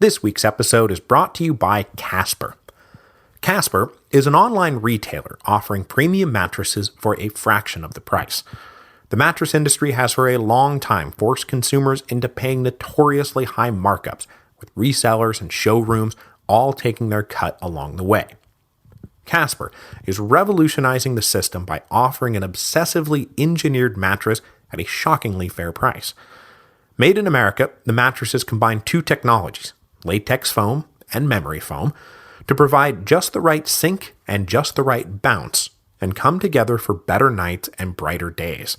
This week's episode is brought to you by Casper. Casper is an online retailer offering premium mattresses for a fraction of the price. The mattress industry has for a long time forced consumers into paying notoriously high markups, with resellers and showrooms all taking their cut along the way. Casper is revolutionizing the system by offering an obsessively engineered mattress at a shockingly fair price. Made in America, the mattresses combine two technologies, latex foam and memory foam, to provide just the right sink and just the right bounce, and come together for better nights and brighter days.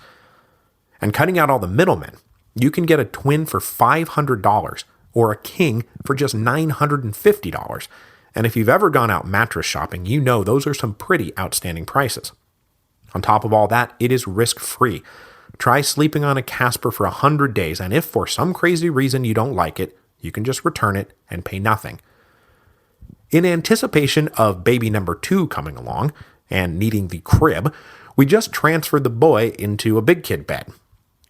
And cutting out all the middlemen, you can get a twin for $500 or a king for just $950. And if you've ever gone out mattress shopping, you know those are some pretty outstanding prices. On top of all that, it is risk-free. Try sleeping on a Casper for 100 days, and if for some crazy reason you don't like it, you can just return it and pay nothing. In anticipation of baby number 2 coming along and needing the crib, we just transferred the boy into a big kid bed.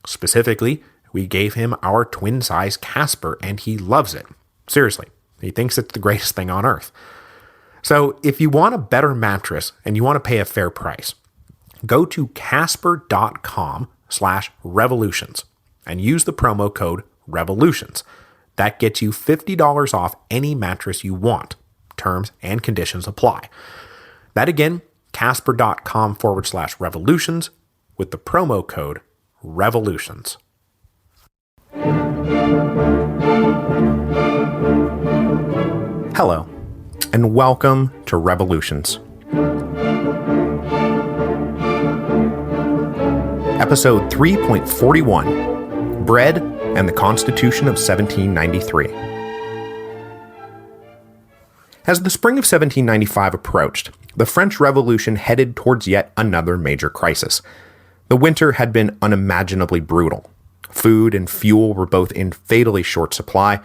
Specifically, we gave him our twin-size Casper, and he loves it. Seriously, he thinks it's the greatest thing on earth. So if you want a better mattress and you want to pay a fair price, go to casper.com/revolutions and use the promo code REVOLUTIONS. That gets you $50 off any mattress you want. Terms and conditions apply. That again, casper.com/revolutions with the promo code REVOLUTIONS. Hello, and welcome to Revolutions. Episode 3.41, Bread and the Constitution of 1793. As the spring of 1795 approached, the French Revolution headed towards yet another major crisis. The winter had been unimaginably brutal. Food and fuel were both in fatally short supply,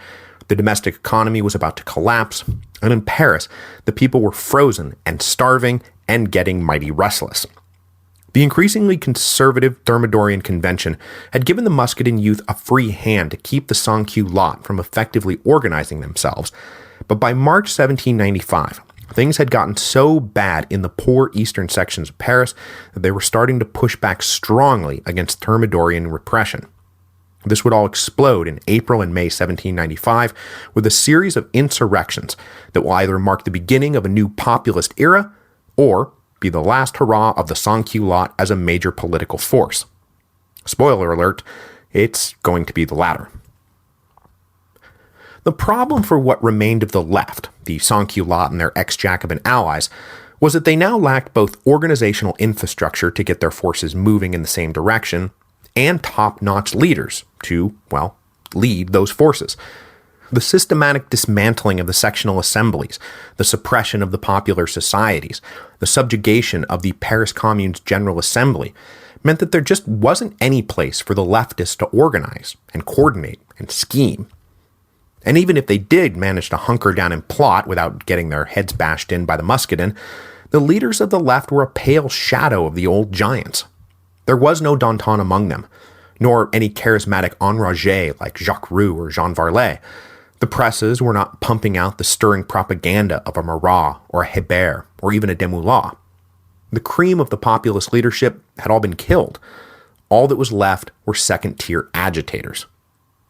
the domestic economy was about to collapse, and in Paris, the people were frozen and starving and getting mighty restless. The increasingly conservative Thermidorian convention had given the Muscadin youth a free hand to keep the sans-culottes from effectively organizing themselves, but by March 1795, things had gotten so bad in the poor eastern sections of Paris that they were starting to push back strongly against Thermidorian repression. This would all explode in April and May 1795 with a series of insurrections that will either mark the beginning of a new populist era or be the last hurrah of the sans-culottes as a major political force. Spoiler alert, it's going to be the latter. The problem for what remained of the left, the sans-culottes and their ex-Jacobin allies, was that they now lacked both organizational infrastructure to get their forces moving in the same direction and top-notch leaders to, lead those forces. The systematic dismantling of the sectional assemblies, the suppression of the popular societies, the subjugation of the Paris Commune's General Assembly meant that there just wasn't any place for the leftists to organize and coordinate and scheme. And even if they did manage to hunker down and plot without getting their heads bashed in by the Muscadin, the leaders of the left were a pale shadow of the old giants. There was no Danton among them, nor any charismatic enragé like Jacques Roux or Jean Varlet. The presses were not pumping out the stirring propaganda of a Marat or a Hébert or even a Desmoulins. The cream of the populist leadership had all been killed. All that was left were second-tier agitators.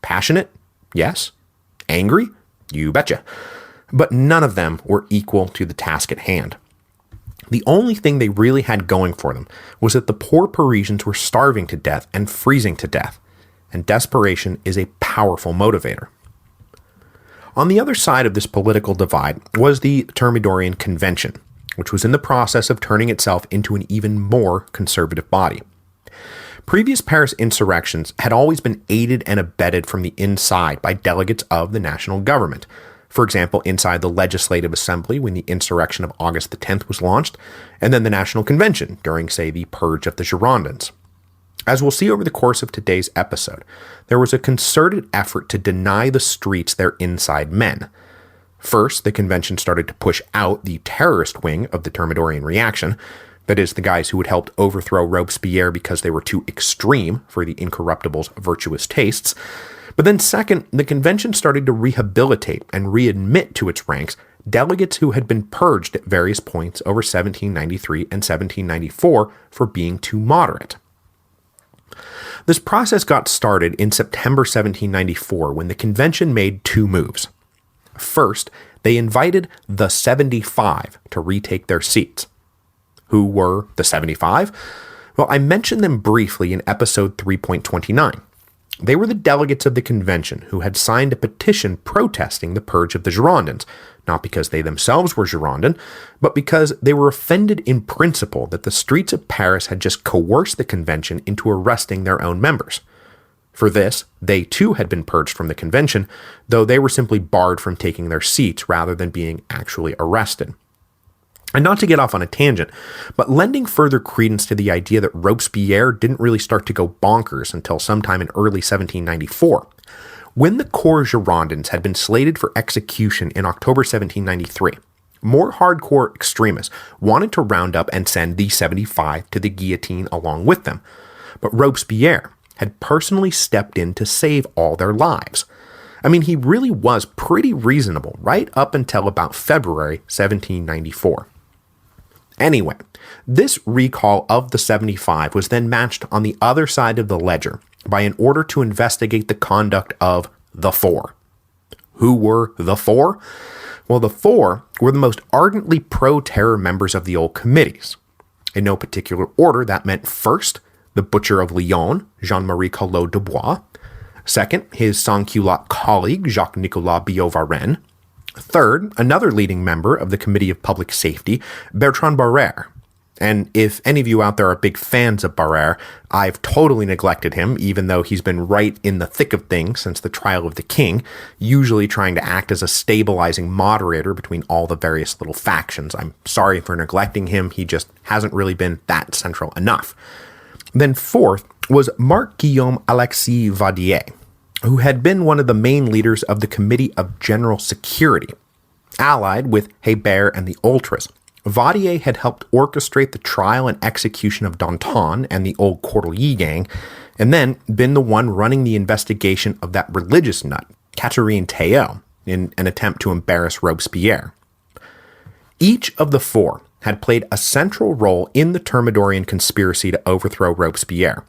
Passionate? Yes. Angry? You betcha. But none of them were equal to the task at hand. The only thing they really had going for them was that the poor Parisians were starving to death and freezing to death, and desperation is a powerful motivator. On the other side of this political divide was the Thermidorian Convention, which was in the process of turning itself into an even more conservative body. Previous Paris insurrections had always been aided and abetted from the inside by delegates of the national government. For example, inside the Legislative Assembly when the Insurrection of August the 10th was launched, and then the National Convention during, say, the Purge of the Girondins. As we'll see over the course of today's episode, there was a concerted effort to deny the streets their inside men. First, the convention started to push out the terrorist wing of the Thermidorian reaction, that is, the guys who had helped overthrow Robespierre because they were too extreme for the Incorruptible's virtuous tastes. But then second, the convention started to rehabilitate and readmit to its ranks delegates who had been purged at various points over 1793 and 1794 for being too moderate. This process got started in September 1794 when the convention made two moves. First, they invited the 75 to retake their seats. Who were the 75? Well, I mentioned them briefly in episode 3.29. They were the delegates of the convention who had signed a petition protesting the purge of the Girondins, not because they themselves were Girondin, but because they were offended in principle that the streets of Paris had just coerced the convention into arresting their own members. For this, they too had been purged from the convention, though they were simply barred from taking their seats rather than being actually arrested. And not to get off on a tangent, but lending further credence to the idea that Robespierre didn't really start to go bonkers until sometime in early 1794. When the Corps Girondins had been slated for execution in October 1793, more hardcore extremists wanted to round up and send the 75 to the guillotine along with them, but Robespierre had personally stepped in to save all their lives. I mean, he really was pretty reasonable right up until about February 1794. Anyway, this recall of the 75 was then matched on the other side of the ledger by an order to investigate the conduct of the Four. Who were the Four? Well, the Four were the most ardently pro-terror members of the old committees. In no particular order, that meant first, the butcher of Lyon, Jean-Marie Collot de Bois. Second, his sans-culotte colleague, Jacques-Nicolas Billaud-Varenne. Third, another leading member of the Committee of Public Safety, Bertrand Barrère. And if any of you out there are big fans of Barrère, I've totally neglected him, even though he's been right in the thick of things since the trial of the king, usually trying to act as a stabilizing moderator between all the various little factions. I'm sorry for neglecting him, he just hasn't really been that central enough. Then fourth was Marc-Guillaume Alexis Vadier, who had been one of the main leaders of the Committee of General Security. Allied with Hébert and the Ultras, Vadier had helped orchestrate the trial and execution of Danton and the old Cordelier gang, and then been the one running the investigation of that religious nut, Catherine Théot, in an attempt to embarrass Robespierre. Each of the four had played a central role in the Thermidorian conspiracy to overthrow Robespierre,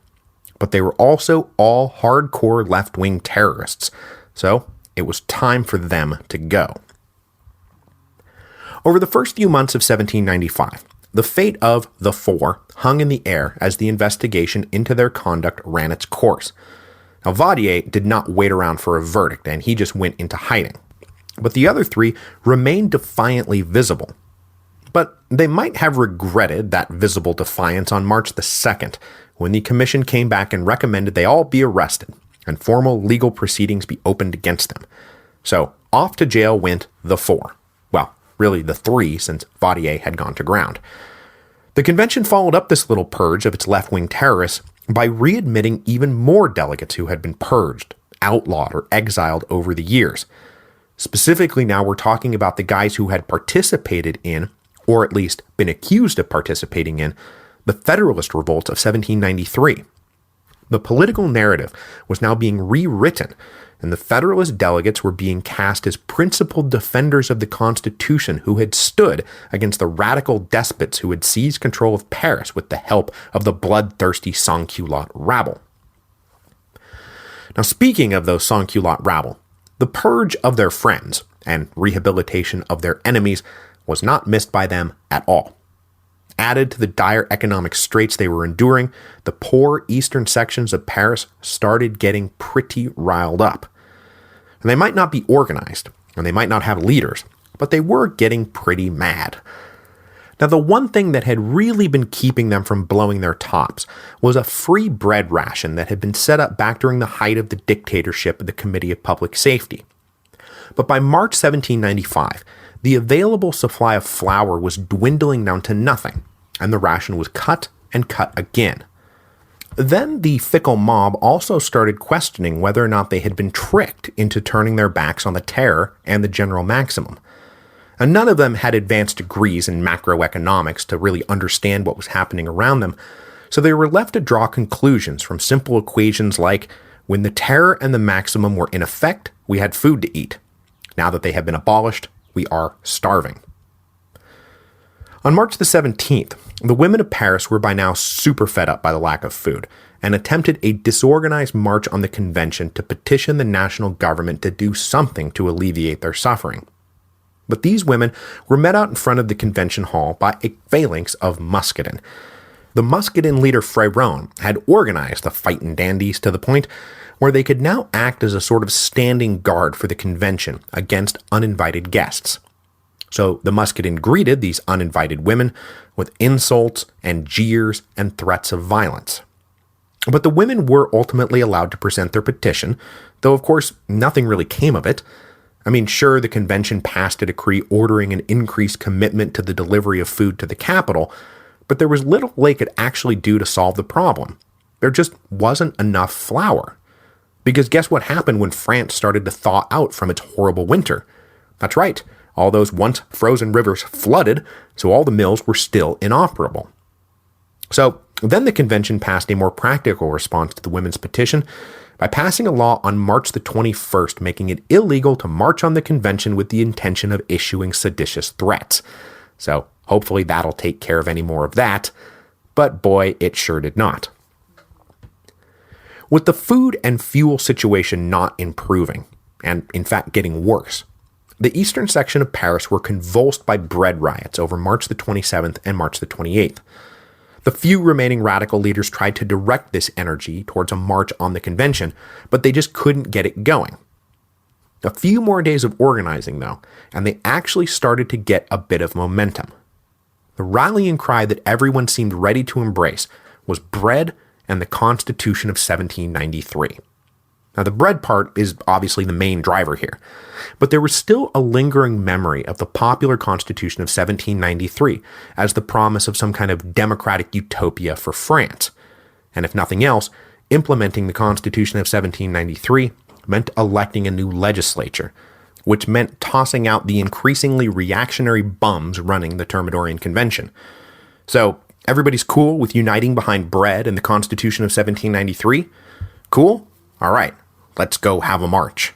but they were also all hardcore left-wing terrorists, so it was time for them to go. Over the first few months of 1795, the fate of the Four hung in the air as the investigation into their conduct ran its course. Now, Vadier did not wait around for a verdict, and he just went into hiding. But the other three remained defiantly visible. But they might have regretted that visible defiance on March the 2nd, when the commission came back and recommended they all be arrested and formal legal proceedings be opened against them. So off to jail went the Four. Well, really the three, since Vadier had gone to ground. The convention followed up this little purge of its left-wing terrorists by readmitting even more delegates who had been purged, outlawed, or exiled over the years. Specifically now we're talking about the guys who had participated in, or at least been accused of participating in, the Federalist Revolt of 1793. The political narrative was now being rewritten, and the Federalist delegates were being cast as principled defenders of the Constitution who had stood against the radical despots who had seized control of Paris with the help of the bloodthirsty sans-culotte rabble. Now, speaking of those sans-culotte rabble, the purge of their friends and rehabilitation of their enemies was not missed by them at all. Added to the dire economic straits they were enduring, the poor eastern sections of Paris started getting pretty riled up. And they might not be organized, and they might not have leaders, but they were getting pretty mad. Now, the one thing that had really been keeping them from blowing their tops was a free bread ration that had been set up back during the height of the dictatorship of the Committee of Public Safety. But by March 1795, the available supply of flour was dwindling down to nothing, and the ration was cut and cut again. Then the fickle mob also started questioning whether or not they had been tricked into turning their backs on the terror and the general maximum. And none of them had advanced degrees in macroeconomics to really understand what was happening around them, so they were left to draw conclusions from simple equations like When the terror and the maximum were in effect, we had food to eat. Now that they have been abolished, we are starving. On March the 17th, the women of Paris were by now super fed up by the lack of food and attempted a disorganized march on the convention to petition the national government to do something to alleviate their suffering. But these women were met out in front of the convention hall by a phalanx of Muscadin. The Muscadin leader Fréron had organized the fightin' dandies to the point where they could now act as a sort of standing guard for the convention against uninvited guests. So the Muscadin greeted these uninvited women with insults and jeers and threats of violence. But the women were ultimately allowed to present their petition, though of course nothing really came of it. I mean, sure, the convention passed a decree ordering an increased commitment to the delivery of food to the capital, but there was little they could actually do to solve the problem. There just wasn't enough flour. Because guess what happened when France started to thaw out from its horrible winter? That's right, all those once frozen rivers flooded, so all the mills were still inoperable. So then the convention passed a more practical response to the women's petition by passing a law on March the 21st, making it illegal to march on the convention with the intention of issuing seditious threats. So hopefully that'll take care of any more of that, but boy, it sure did not. With the food and fuel situation not improving, and in fact getting worse, the eastern section of Paris were convulsed by bread riots over March the 27th and March the 28th. The few remaining radical leaders tried to direct this energy towards a march on the convention, but they just couldn't get it going. A few more days of organizing, though, and they actually started to get a bit of momentum. The rallying cry that everyone seemed ready to embrace was bread and the Constitution of 1793. Now, the bread part is obviously the main driver here, but there was still a lingering memory of the popular Constitution of 1793 as the promise of some kind of democratic utopia for France. And if nothing else, implementing the Constitution of 1793 meant electing a new legislature, which meant tossing out the increasingly reactionary bums running the Thermidorian Convention. So, everybody's cool with uniting behind bread and the Constitution of 1793? Cool? All right, let's go have a march.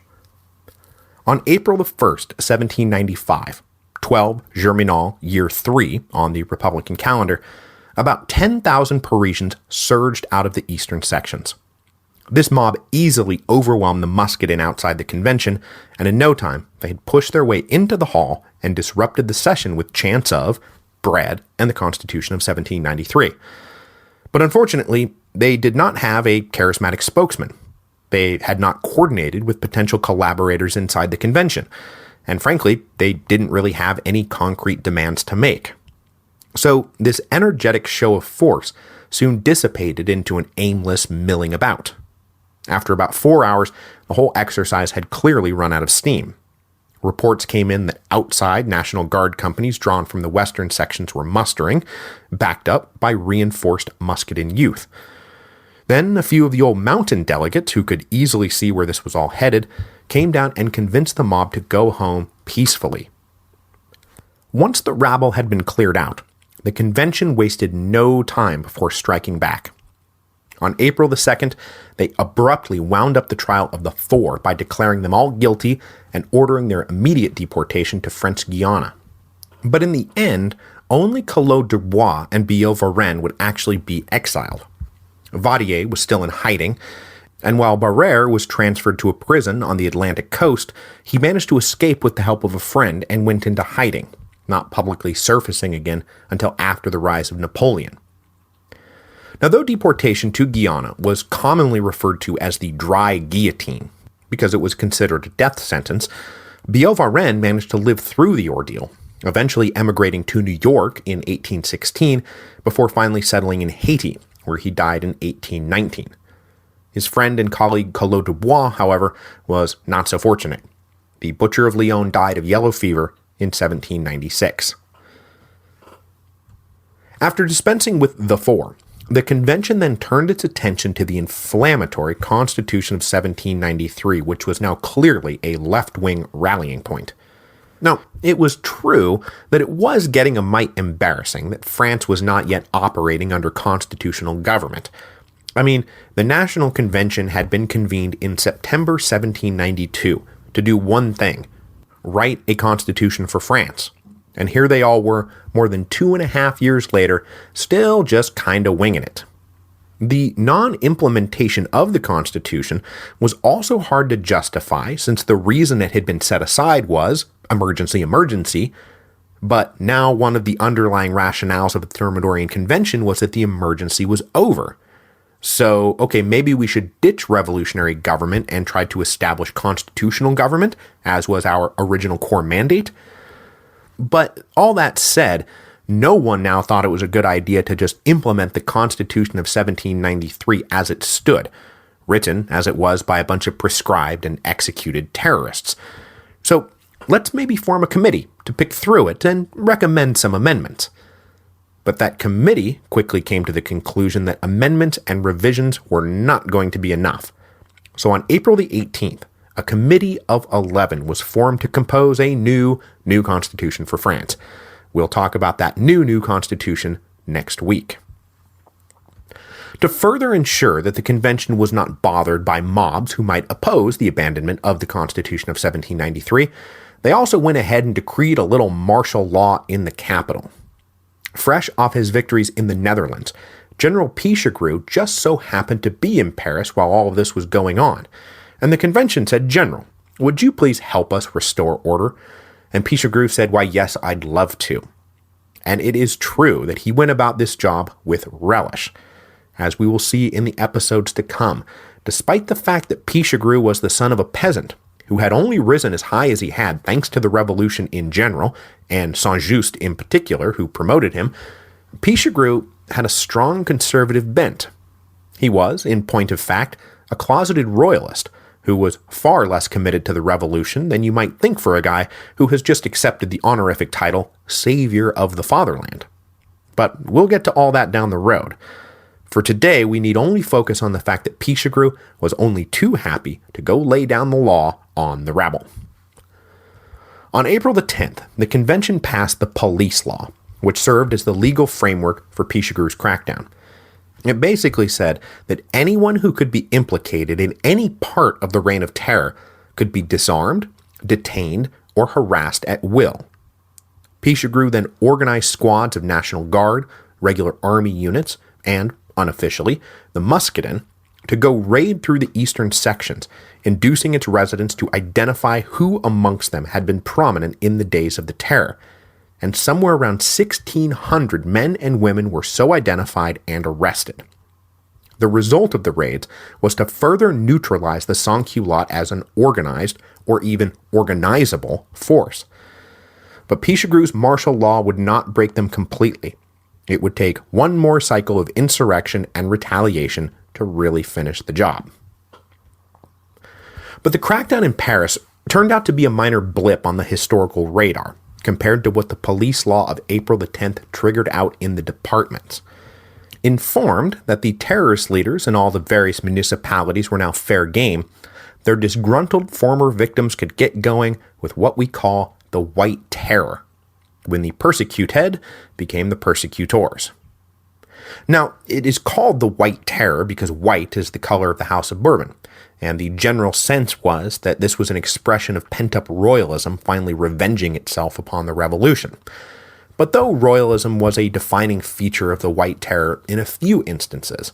On April the 1st, 1795, 12 Germinal, year 3 on the Republican calendar, about 10,000 Parisians surged out of the eastern sections. This mob easily overwhelmed the Muscadin outside the convention, and in no time, they had pushed their way into the hall and disrupted the session with chants of bread and the Constitution of 1793. But unfortunately, they did not have a charismatic spokesman. They had not coordinated with potential collaborators inside the convention, and frankly, they didn't really have any concrete demands to make. So this energetic show of force soon dissipated into an aimless milling about. After about 4 hours, the whole exercise had clearly run out of steam. Reports came in that outside National Guard companies drawn from the western sections were mustering, backed up by reinforced Muscadin youth. Then a few of the old mountain delegates, who could easily see where this was all headed, came down and convinced the mob to go home peacefully. Once the rabble had been cleared out, the convention wasted no time before striking back. On April the 2nd, they abruptly wound up the trial of the four by declaring them all guilty and ordering their immediate deportation to French Guiana. But in the end, only Collot d'Herbois and Billaud-Varenne would actually be exiled. Vadier was still in hiding, and while Barrère was transferred to a prison on the Atlantic coast, he managed to escape with the help of a friend and went into hiding, not publicly surfacing again until after the rise of Napoleon. Now, though deportation to Guiana was commonly referred to as the dry guillotine, because it was considered a death sentence, Billaud-Varenne managed to live through the ordeal, eventually emigrating to New York in 1816 before finally settling in Haiti, where he died in 1819. His friend and colleague Collot d'Herbois, however, was not so fortunate. The Butcher of Lyon died of yellow fever in 1796. After dispensing with the four, the convention then turned its attention to the inflammatory Constitution of 1793, which was now clearly a left-wing rallying point. Now, it was true that it was getting a mite embarrassing that France was not yet operating under constitutional government, I mean, the National Convention had been convened in September 1792 to do one thing: write a constitution for France. And here they all were, more than 2.5 years later, still just kinda winging it. The non-implementation of the Constitution was also hard to justify, since the reason it had been set aside was emergency, but now one of the underlying rationales of the Thermidorian Convention was that the emergency was over. So, okay, maybe we should ditch revolutionary government and try to establish constitutional government, as was our original core mandate. But all that said, no one now thought it was a good idea to just implement the Constitution of 1793 as it stood, written as it was by a bunch of prescribed and executed terrorists. So let's maybe form a committee to pick through it and recommend some amendments. But that committee quickly came to the conclusion that amendments and revisions were not going to be enough. So on April the 18th, a committee of 11 was formed to compose a new constitution for France. We'll talk about that new constitution next week. To further ensure that the convention was not bothered by mobs who might oppose the abandonment of the Constitution of 1793, they also went ahead and decreed a little martial law in the capital. Fresh off his victories in the Netherlands, General Pichegru just so happened to be in Paris while all of this was going on, and the convention said, "General, would you please help us restore order?" And Pichegru said, "Why, yes, I'd love to." And it is true that he went about this job with relish, as we will see in the episodes to come, despite the fact that Pichegru was the son of a peasant who had only risen as high as he had thanks to the revolution in general, and Saint-Just in particular, who promoted him. Pichegru had a strong conservative bent. He was, in point of fact, a closeted royalist who was far less committed to the revolution than you might think for a guy who has just accepted the honorific title Savior of the Fatherland. But we'll get to all that down the road. For today, we need only focus on the fact that Pichegru was only too happy to go lay down the law on the rabble. On April the 10th, the convention passed the police law, which served as the legal framework for Pichegru's crackdown. It basically said that anyone who could be implicated in any part of the Reign of Terror could be disarmed, detained, or harassed at will. Pichegru then organized squads of National Guard, regular army units, and, unofficially, the Muscadin, to go raid through the eastern sections, inducing its residents to identify who amongst them had been prominent in the days of the Terror. And somewhere around 1,600 men and women were so identified and arrested. The result of the raids was to further neutralize the sans-culottes as an organized, or even organizable, force. But Pichegru's martial law would not break them completely. It would take one more cycle of insurrection and retaliation to really finish the job. But the crackdown in Paris turned out to be a minor blip on the historical radar, compared to what the police law of April the 10th triggered out in the departments. Informed that the terrorist leaders in all the various municipalities were now fair game, their disgruntled former victims could get going with what we call the White Terror, when the persecuted became the persecutors. Now, it is called the White Terror because white is the color of the House of Bourbon, and the general sense was that this was an expression of pent-up royalism finally revenging itself upon the revolution. But though royalism was a defining feature of the White Terror in a few instances,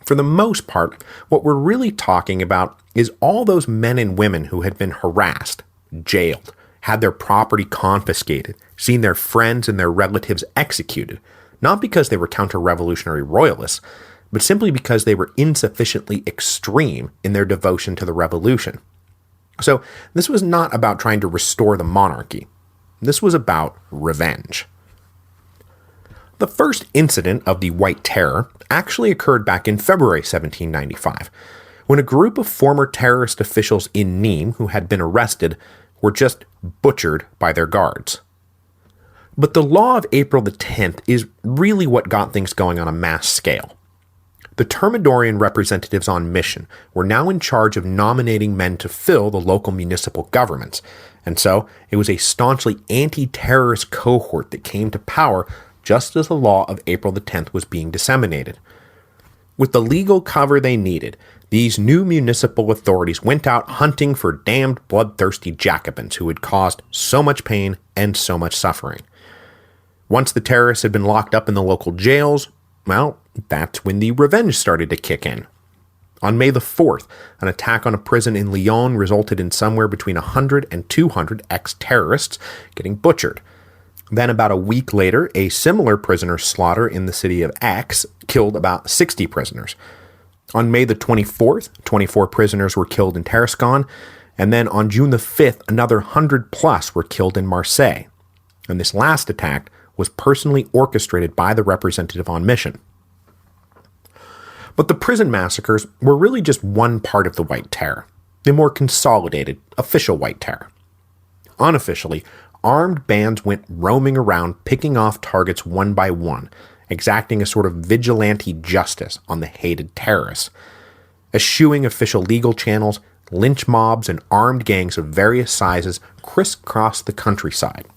for the most part, what we're really talking about is all those men and women who had been harassed, jailed, had their property confiscated, seen their friends and their relatives executed, not because they were counter-revolutionary royalists, but simply because they were insufficiently extreme in their devotion to the revolution. So this was not about trying to restore the monarchy. This was about revenge. The first incident of the White Terror actually occurred back in February 1795, when a group of former terrorist officials in Nîmes who had been arrested were just butchered by their guards. But the law of April the 10th is really what got things going on a mass scale. The Thermidorian representatives on mission were now in charge of nominating men to fill the local municipal governments, and so it was a staunchly anti-terrorist cohort that came to power just as the law of April the 10th was being disseminated. With the legal cover they needed, these new municipal authorities went out hunting for damned bloodthirsty Jacobins who had caused so much pain and so much suffering. Once the terrorists had been locked up in the local jails, well, that's when the revenge started to kick in. On May the 4th, an attack on a prison in Lyon resulted in somewhere between 100 and 200 ex-terrorists getting butchered. Then about a week later, a similar prisoner slaughter in the city of Aix killed about 60 prisoners. On May the 24th, 24 prisoners were killed in Tarascon, and then on June the 5th, another 100 plus were killed in Marseille. And this last attack was personally orchestrated by the representative on mission. But the prison massacres were really just one part of the White Terror, the more consolidated, official White Terror. Unofficially, armed bands went roaming around picking off targets one by one, exacting a sort of vigilante justice on the hated terrorists. Eschewing official legal channels, lynch mobs and armed gangs of various sizes crisscrossed the countryside.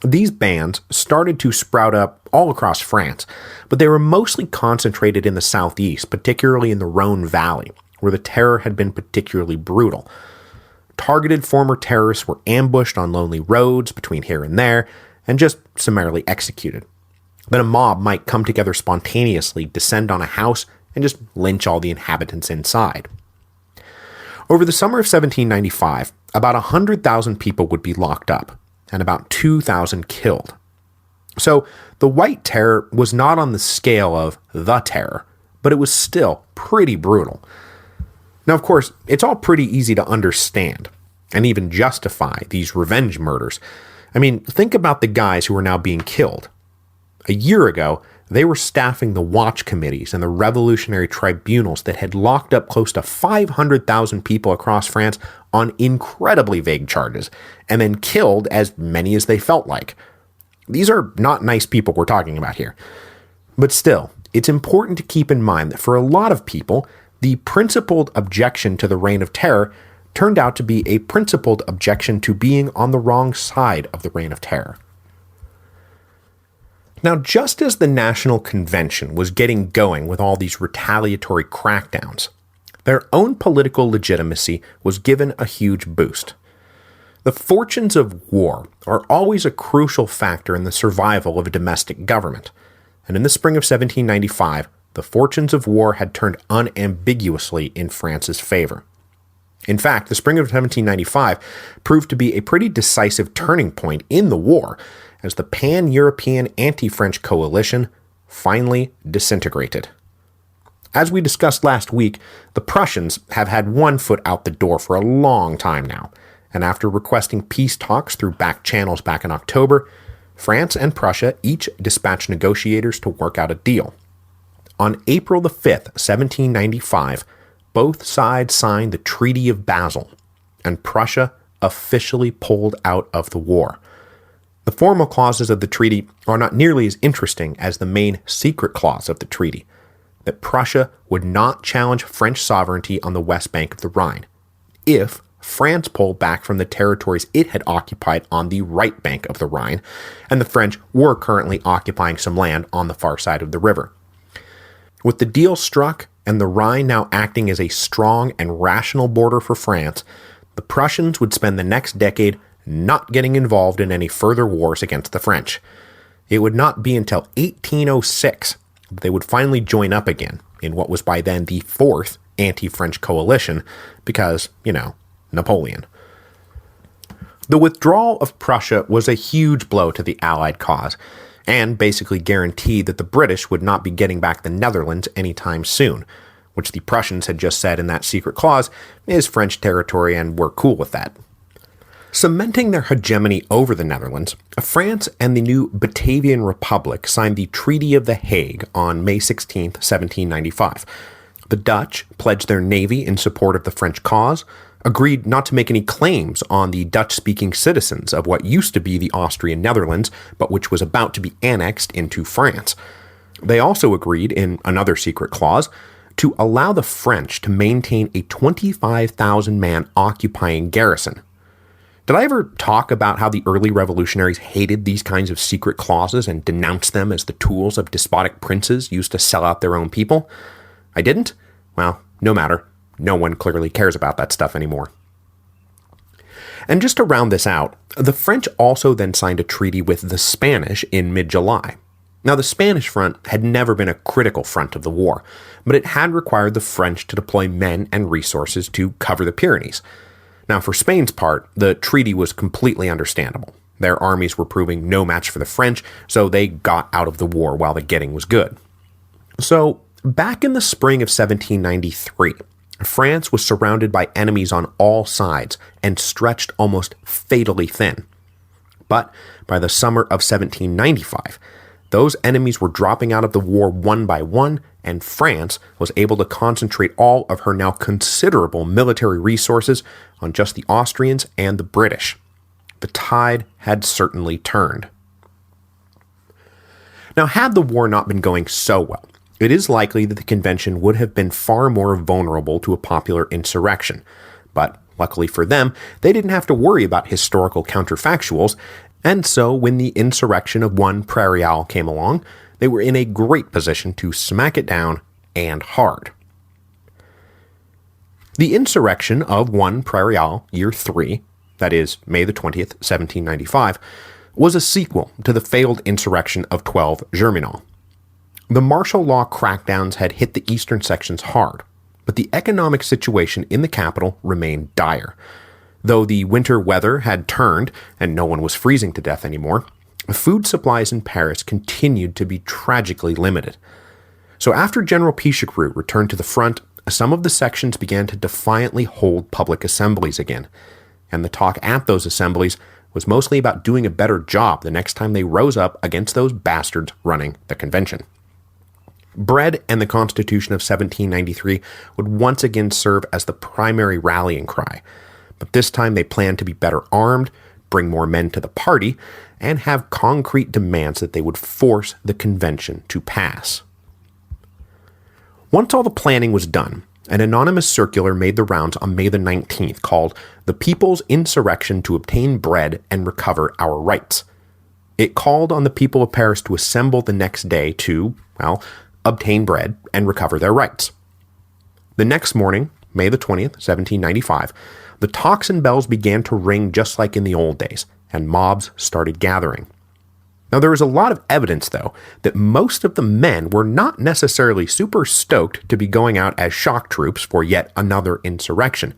These bands started to sprout up all across France, but they were mostly concentrated in the southeast, particularly in the Rhone Valley, where the terror had been particularly brutal. Targeted former terrorists were ambushed on lonely roads between here and there, and just summarily executed. Then a mob might come together spontaneously, descend on a house, and just lynch all the inhabitants inside. Over the summer of 1795, about 100,000 people would be locked up, and about 2,000 killed. So the White Terror was not on the scale of the Terror, but it was still pretty brutal. Now, of course, it's all pretty easy to understand, and even justify these revenge murders. I mean, think about the guys who are now being killed. A year ago, they were staffing the watch committees and the revolutionary tribunals that had locked up close to 500,000 people across France on incredibly vague charges, and then killed as many as they felt like. These are not nice people we're talking about here. But still, it's important to keep in mind that for a lot of people, the principled objection to the Reign of Terror turned out to be a principled objection to being on the wrong side of the Reign of Terror. Now, just as the National Convention was getting going with all these retaliatory crackdowns, their own political legitimacy was given a huge boost. The fortunes of war are always a crucial factor in the survival of a domestic government, and in the spring of 1795, the fortunes of war had turned unambiguously in France's favor. In fact, the spring of 1795 proved to be a pretty decisive turning point in the war, as the pan-European anti-French coalition finally disintegrated. As we discussed last week, the Prussians have had one foot out the door for a long time now, and after requesting peace talks through back channels back in October, France and Prussia each dispatched negotiators to work out a deal. On April the 5th, 1795, both sides signed the Treaty of Basel, and Prussia officially pulled out of the war. The formal clauses of the treaty are not nearly as interesting as the main secret clause of the treaty, that Prussia would not challenge French sovereignty on the west bank of the Rhine, if France pulled back from the territories it had occupied on the right bank of the Rhine, and the French were currently occupying some land on the far side of the river. With the deal struck, and the Rhine now acting as a strong and rational border for France, the Prussians would spend the next decade not getting involved in any further wars against the French. It would not be until 1806 that they would finally join up again in what was by then the fourth anti-French coalition, because, Napoleon. The withdrawal of Prussia was a huge blow to the Allied cause, and basically guaranteed that the British would not be getting back the Netherlands anytime soon, which the Prussians had just said in that secret clause is French territory and we're cool with that. Cementing their hegemony over the Netherlands, France and the new Batavian Republic signed the Treaty of The Hague on May 16, 1795. The Dutch pledged their navy in support of the French cause, agreed not to make any claims on the Dutch-speaking citizens of what used to be the Austrian Netherlands, but which was about to be annexed into France. They also agreed, in another secret clause, to allow the French to maintain a 25,000-man occupying garrison. Did I ever talk about how the early revolutionaries hated these kinds of secret clauses and denounced them as the tools of despotic princes used to sell out their own people? I didn't? Well, no matter. No one clearly cares about that stuff anymore. And just to round this out, the French also then signed a treaty with the Spanish in mid-July. Now, the Spanish front had never been a critical front of the war, but it had required the French to deploy men and resources to cover the Pyrenees. Now, for Spain's part, the treaty was completely understandable. Their armies were proving no match for the French, so they got out of the war while the getting was good. So, back in the spring of 1793, France was surrounded by enemies on all sides and stretched almost fatally thin. But by the summer of 1795, those enemies were dropping out of the war one by one, and France was able to concentrate all of her now considerable military resources on just the Austrians and the British. The tide had certainly turned. Now, had the war not been going so well, it is likely that the convention would have been far more vulnerable to a popular insurrection. But luckily for them, they didn't have to worry about historical counterfactuals, and so when the Insurrection of Prairial came along, they were in a great position to smack it down, and hard. The Insurrection of Prairial, Year 3, that is, May the 20th, 1795, was a sequel to the failed Insurrection of Germinal. The martial law crackdowns had hit the eastern sections hard, but the economic situation in the capital remained dire. Though the winter weather had turned and no one was freezing to death anymore, food supplies in Paris continued to be tragically limited. So after General Pichegru returned to the front, some of the sections began to defiantly hold public assemblies again, and the talk at those assemblies was mostly about doing a better job the next time they rose up against those bastards running the convention. Bread and the Constitution of 1793 would once again serve as the primary rallying cry, but this time they planned to be better armed, bring more men to the party, and have concrete demands that they would force the convention to pass. Once all the planning was done, an anonymous circular made the rounds on May the 19th called "The People's Insurrection to Obtain Bread and Recover Our Rights." It called on the people of Paris to assemble the next day to, obtain bread and recover their rights. The next morning, May the 20th, 1795, the tocsin bells began to ring just like in the old days, and mobs started gathering. Now, there was a lot of evidence, though, that most of the men were not necessarily super stoked to be going out as shock troops for yet another insurrection,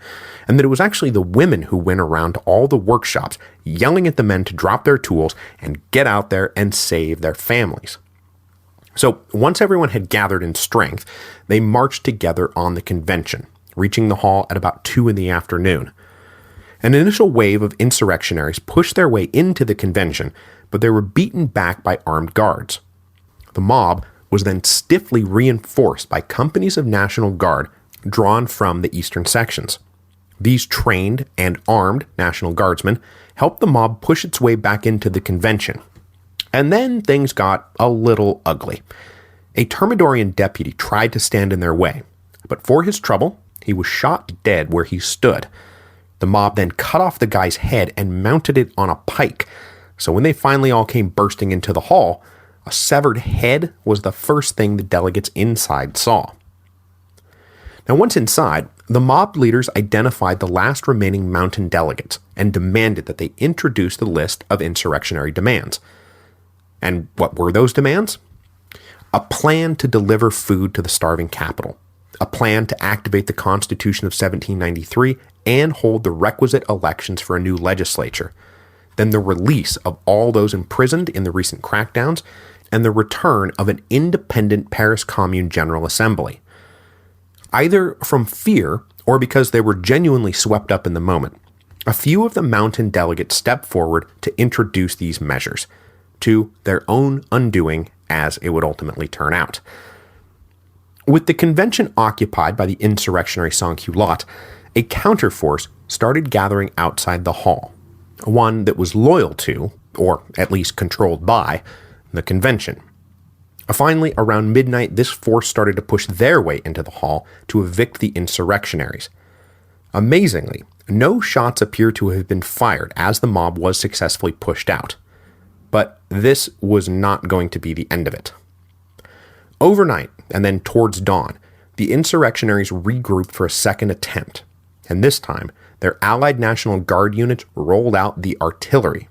and that it was actually the women who went around to all the workshops yelling at the men to drop their tools and get out there and save their families. So, once everyone had gathered in strength, they marched together on the convention, reaching the hall at about 2 in the afternoon. An initial wave of insurrectionaries pushed their way into the convention, but they were beaten back by armed guards. The mob was then stiffly reinforced by companies of National Guard drawn from the eastern sections. These trained and armed National Guardsmen helped the mob push its way back into the convention. And then things got a little ugly. A Thermidorian deputy tried to stand in their way, but for his trouble, he was shot dead where he stood. The mob then cut off the guy's head and mounted it on a pike, so when they finally all came bursting into the hall, a severed head was the first thing the delegates inside saw. Now, once inside, the mob leaders identified the last remaining mountain delegates and demanded that they introduce the list of insurrectionary demands. And what were those demands? A plan to deliver food to the starving capital, a plan to activate the Constitution of 1793 and hold the requisite elections for a new legislature, then the release of all those imprisoned in the recent crackdowns, and the return of an independent Paris Commune General Assembly. Either from fear or because they were genuinely swept up in the moment, a few of the mountain delegates stepped forward to introduce these measures, to their own undoing, as it would ultimately turn out. With the convention occupied by the insurrectionary sans-culottes, a counterforce started gathering outside the hall, one that was loyal to, or at least controlled by, the convention. Finally, around midnight, this force started to push their way into the hall to evict the insurrectionaries. Amazingly, no shots appear to have been fired as the mob was successfully pushed out. But this was not going to be the end of it. Overnight, and then towards dawn, the insurrectionaries regrouped for a second attempt, and this time, their allied National Guard units rolled out the artillery.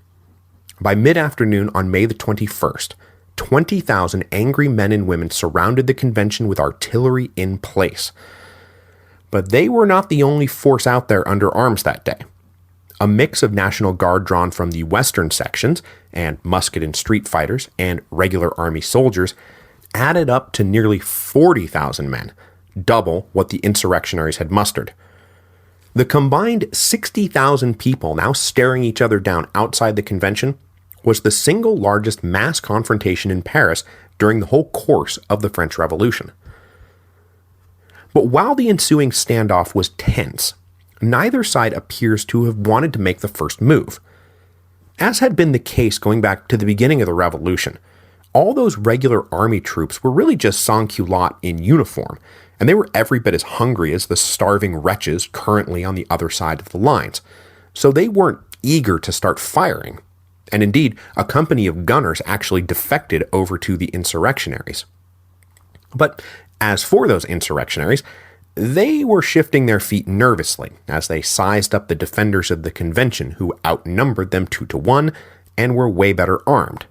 By mid-afternoon on May the 21st, 20,000 angry men and women surrounded the convention with artillery in place. But they were not the only force out there under arms that day. A mix of National Guard drawn from the western sections, and musket and street fighters, and regular army soldiers, added up to nearly 40,000 men, double what the insurrectionaries had mustered. The combined 60,000 people now staring each other down outside the convention was the single largest mass confrontation in Paris during the whole course of the French Revolution. But while the ensuing standoff was tense, neither side appears to have wanted to make the first move. As had been the case going back to the beginning of the revolution, all those regular army troops were really just sans-culottes in uniform, and they were every bit as hungry as the starving wretches currently on the other side of the lines, so they weren't eager to start firing. And indeed, a company of gunners actually defected over to the insurrectionaries. But as for those insurrectionaries, they were shifting their feet nervously as they sized up the defenders of the convention, who outnumbered them 2-1 and were way better armed.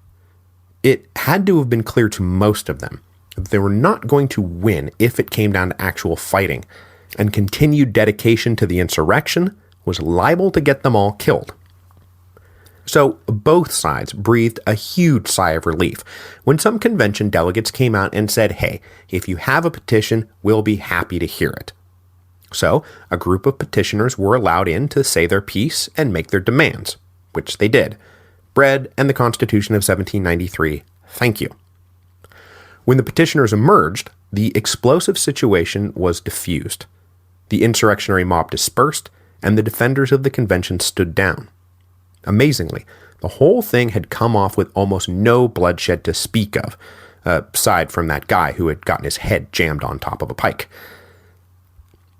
It had to have been clear to most of them that they were not going to win if it came down to actual fighting, and continued dedication to the insurrection was liable to get them all killed. So both sides breathed a huge sigh of relief when some convention delegates came out and said, "Hey, if you have a petition, we'll be happy to hear it." So a group of petitioners were allowed in to say their piece and make their demands, which they did. Bread and the Constitution of 1793, thank you. When the petitioners emerged, the explosive situation was diffused. The insurrectionary mob dispersed, and the defenders of the convention stood down. Amazingly, the whole thing had come off with almost no bloodshed to speak of, aside from that guy who had gotten his head jammed on top of a pike.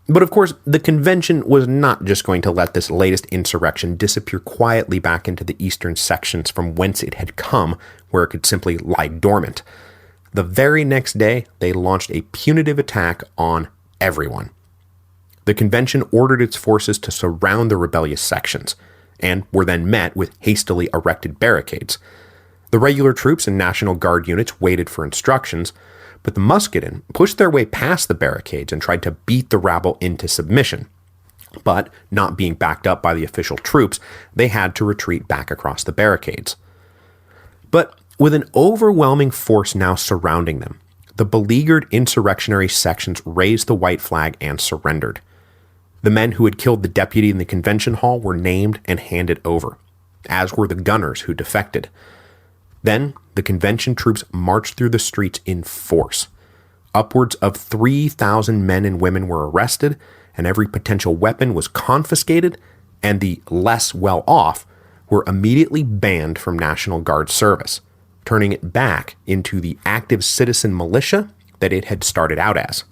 But of course, the convention was not just going to let this latest insurrection disappear quietly back into the eastern sections from whence it had come, where it could simply lie dormant. The very next day, they launched a punitive attack on everyone. The convention ordered its forces to surround the rebellious sections, and were then met with hastily erected barricades. The regular troops and National Guard units waited for instructions, but the musketmen pushed their way past the barricades and tried to beat the rabble into submission. But, not being backed up by the official troops, they had to retreat back across the barricades. But with an overwhelming force now surrounding them, the beleaguered insurrectionary sections raised the white flag and surrendered. The men who had killed the deputy in the convention hall were named and handed over, as were the gunners who defected. Then, the convention troops marched through the streets in force. Upwards of 3,000 men and women were arrested, and every potential weapon was confiscated, and the less well-off were immediately banned from National Guard service, turning it back into the active citizen militia that it had started out as.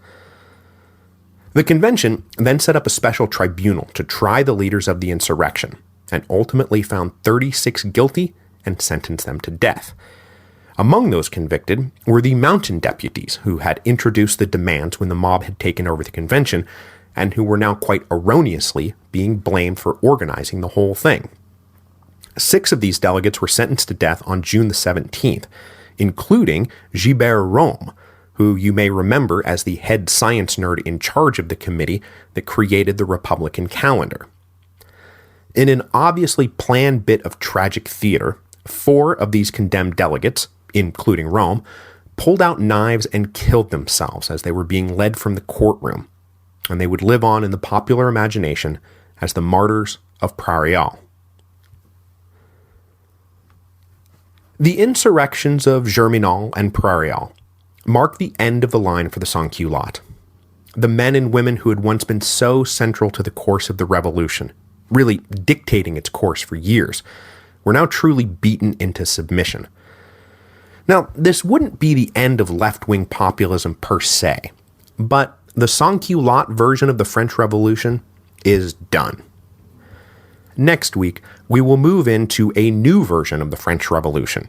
The convention then set up a special tribunal to try the leaders of the insurrection, and ultimately found 36 guilty and sentenced them to death. Among those convicted were the mountain deputies who had introduced the demands when the mob had taken over the convention, and who were now quite erroneously being blamed for organizing the whole thing. 6 of these delegates were sentenced to death on June the 17th, including Gilbert Rome, who you may remember as the head science nerd in charge of the committee that created the Republican calendar. In an obviously planned bit of tragic theater, 4 of these condemned delegates, including Rome, pulled out knives and killed themselves as they were being led from the courtroom, and they would live on in the popular imagination as the martyrs of Prairial. The insurrections of Germinal and Prairial marked the end of the line for the sans-culottes. The men and women who had once been so central to the course of the revolution, really dictating its course for years, were now truly beaten into submission. Now, this wouldn't be the end of left-wing populism per se, but the sans-culotte version of the French Revolution is done. Next week, we will move into a new version of the French Revolution,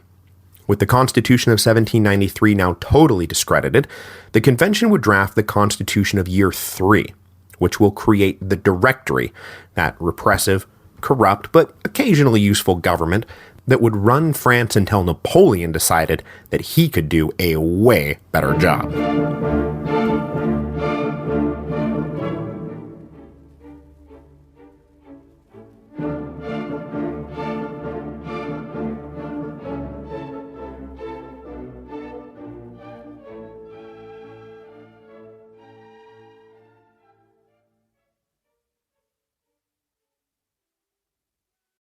With the Constitution of 1793 now totally discredited, the convention would draft the Constitution of Year 3, which will create the Directory, that repressive, corrupt, but occasionally useful government that would run France until Napoleon decided that he could do a way better job.